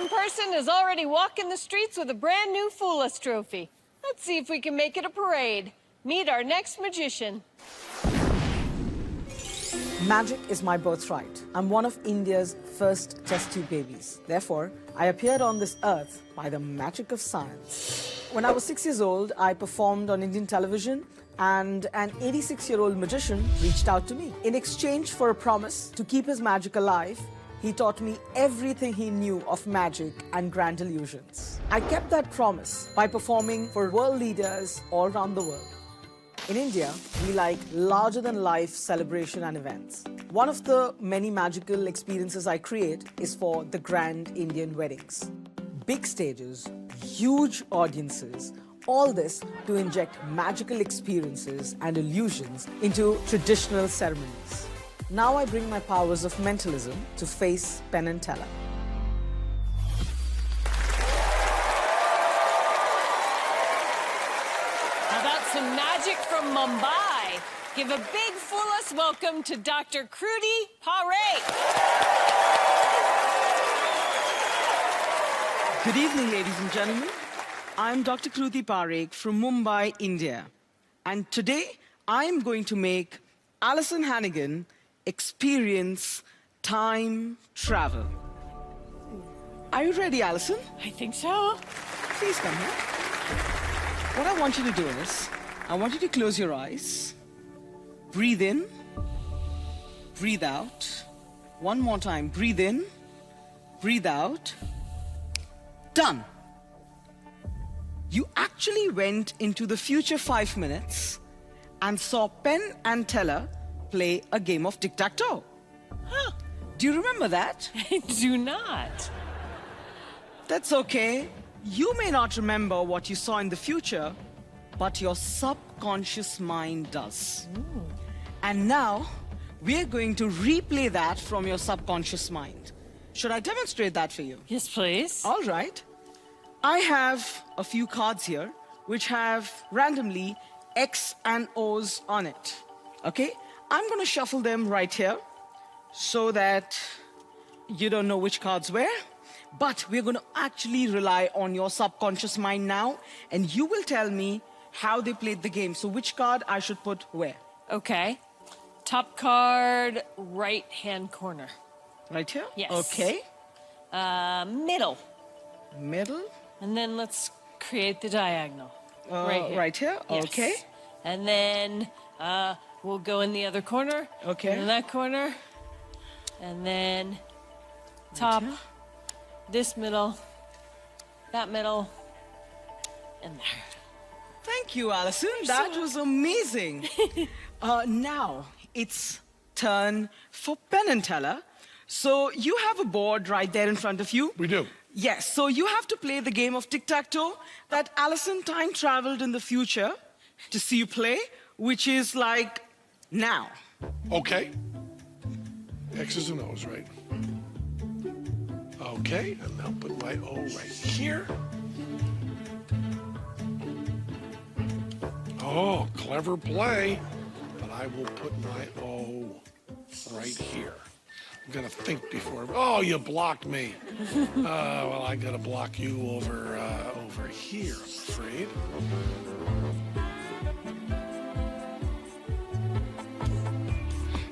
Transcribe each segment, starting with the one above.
one person is already walking the streets with a brand new Fool Us trophy. Let's see if we can make it a parade. Meet our next magician. Magic is my birthright. I'm one of India's first test tube babies. Therefore, I appeared on this earth by the magic of science. When I was 6 years old, I performed on Indian television, and an 86-year-old magician reached out to me. In exchange for a promise to keep his magic alive, he taught me everything he knew of magic and grand illusions. I kept that promise by performing for world leaders all around the world. In India, we like larger-than-life celebration and events. One of the many magical experiences I create is for the grand Indian weddings. Big stages, huge audiences, all this to inject magical experiences and illusions into traditional ceremonies. Now I bring my powers of mentalism to face Penn and Teller. How about some magic from Mumbai? Give a big Fool Us welcome to Dr. Kruti Parekh. Good evening, ladies and gentlemen. I'm Dr. Kruti Parekh from Mumbai, India. And today, I'm going to make Alison Hannigan experience time travel. Are you ready, Alison? I think so. Please come here. What I want you to do is, I want you to close your eyes, breathe in, breathe out. One more time, breathe in, breathe out. Done. You actually went into the future 5 minutes and saw Penn and Teller play a game of tic-tac-toe. Huh. Do you remember that? I do not. That's okay. You may not remember what you saw in the future, but your subconscious mind does. Ooh. And now, we're going to replay that from your subconscious mind. Should I demonstrate that for you? Yes, please. All right. I have a few cards here which have randomly X and O's on it. Okay? I'm going to shuffle them right here so that you don't know which cards where. But we're going to actually rely on your subconscious mind now, and you will tell me how they played the game. So which card I should put where? Okay. Top card, right-hand corner. Right here? Yes. Okay. Middle. Middle? And then let's create the diagonal. Right here. Right here? Yes. Okay. And then we'll go in the other corner. Okay. In that corner. And then top, here. this middle, that middle, and there. Thank you, Alison. That was amazing. Now, it's turn for Penn and Teller. So you have a board right there in front of you. We do. Yes, so you have to play the game of tic-tac-toe that Alison time traveled in the future to see you play, which is like now. Okay. X's and O's, right? Okay, and I'll put my O right here. Oh, clever play. But I will put my O right here. I'm gonna think before. Oh, you blocked me. Well, I gotta block you over here, I'm afraid.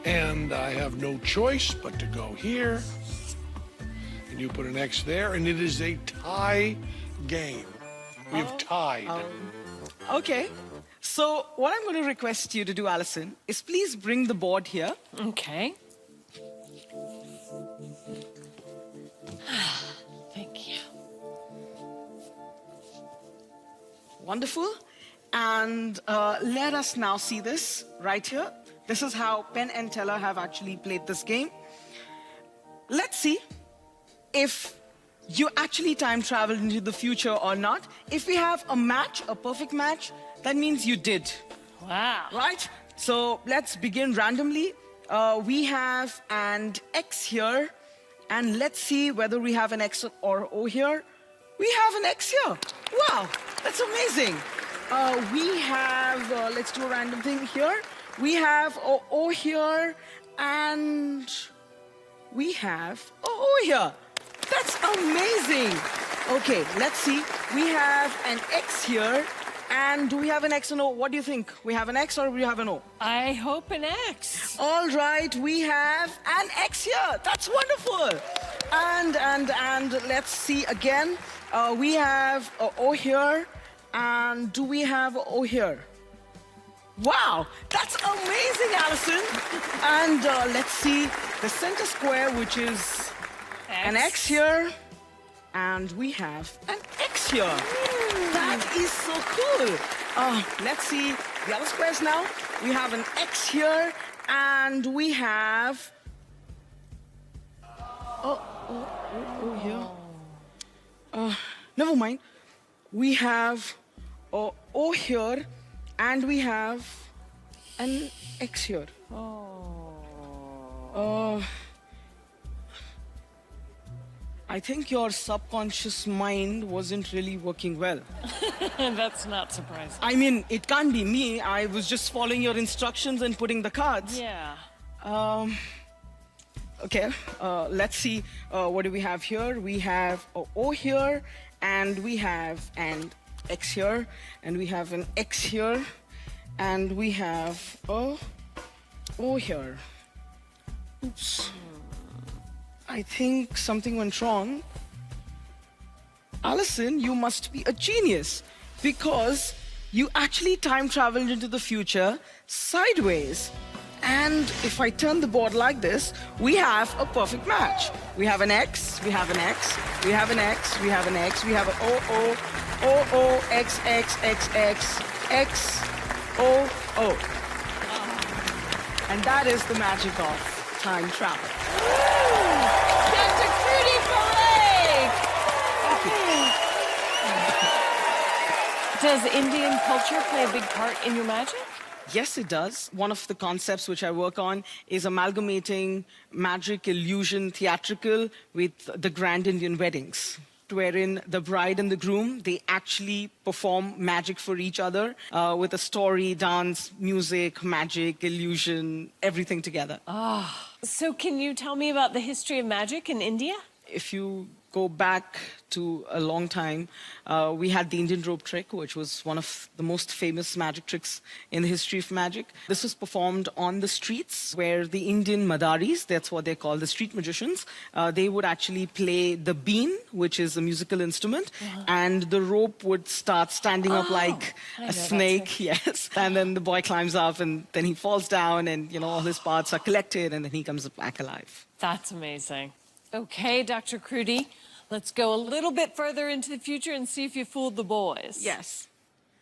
And I have no choice but to go here. And you put an X there, and it is a tie game. We have tied. Okay, so what I'm going to request you to do, Alison, is please bring the board here. Okay. Thank you. Wonderful. And let us now see this right here. This is how Penn and Teller have actually played this game. Let's see if you actually time traveled into the future or not. If we have a match, a perfect match, that means you did. Wow. Right? So let's begin randomly. We have an X here, and let's see whether we have an X or O here. We have an X here. Wow, that's amazing. We have, let's do a random thing here. We have O here, and we have O here. That's amazing. Okay, let's see. We have an X here. And do we have an X and O? What do you think? We have an X or we have an O? I hope an X. All right, we have an X here. That's wonderful. And let's see again. We have an O here. And do we have an O here? Wow, that's amazing, Alison. And let's see the center square, which is an X here. And we have an X here. That is so cool. Let's see the other squares now. We have an X here, and we have... Oh, here. Never mind. We have O here, and we have an X here. I think your subconscious mind wasn't really working well. That's not surprising. I mean, it can't be me. I was just following your instructions and putting the cards. Yeah. Okay, let's see. What do we have here? We have a O here, and we have an X here, and we have an X here, and we have a O here. Oops. I think something went wrong. Alison, you must be a genius because you actually time traveled into the future sideways. And if I turn the board like this, we have a perfect match. We have an X, we have an X, we have an X, we have an X, we have an O, X, X, X, X, X, O. And that is the magic of time travel. Dr. Kruti Parekh! Does Indian culture play a big part in your magic? Yes, it does. One of the concepts which I work on is amalgamating magic, illusion, theatrical with the grand Indian weddings, wherein the bride and the groom, they actually perform magic for each other with a story, dance, music, magic, illusion, everything together. So can you tell me about the history of magic in India? If you go back to a long time, we had the Indian rope trick, which was one of the most famous magic tricks in the history of magic. This was performed on the streets where the Indian madaris, that's what they call the street magicians, they would actually play the bean, which is a musical instrument, and the rope would start standing up like a snake, yes. And then the boy climbs up and then he falls down and, you know, all his parts are collected and then he comes back alive. That's amazing. Okay, Dr. Kruti, let's go a little bit further into the future and see if you fooled the boys. Yes.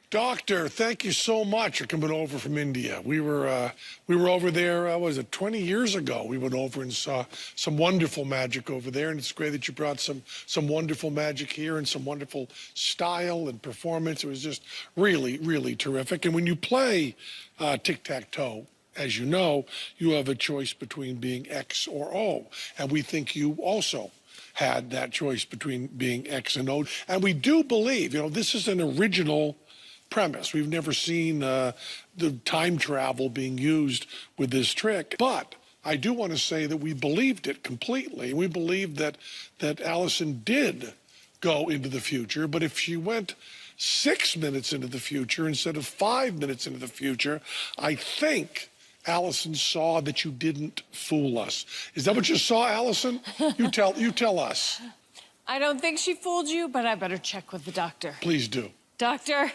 Doctor, thank you so much for coming over from India. We were over there, was it 20 years ago? We went over and saw some wonderful magic over there, and it's great that you brought some wonderful magic here and some wonderful style and performance. It was just really, really terrific. And when you play tic-tac-toe, as you know, you have a choice between being X or O. And we think you also had that choice between being X and O. And we do believe, you know, this is an original premise. We've never seen the time travel being used with this trick. But I do want to say that we believed it completely. We believed that Alison did go into the future. But if she went 6 minutes into the future instead of 5 minutes into the future, I think Alison saw that you didn't fool us. Is that what you saw, Alison? You tell us. I don't think she fooled you, but I better check with the doctor. Please do. Doctor,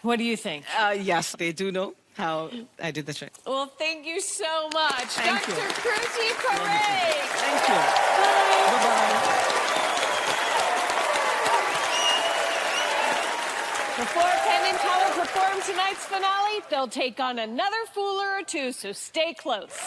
what do you think? Yes, they do know how I did the trick. Well, thank you so much. Thank you. Dr. Kruti Parekh. Thank you. Bye-bye. Before Penn and Teller perform tonight's finale, they'll take on another fooler or two, so stay close.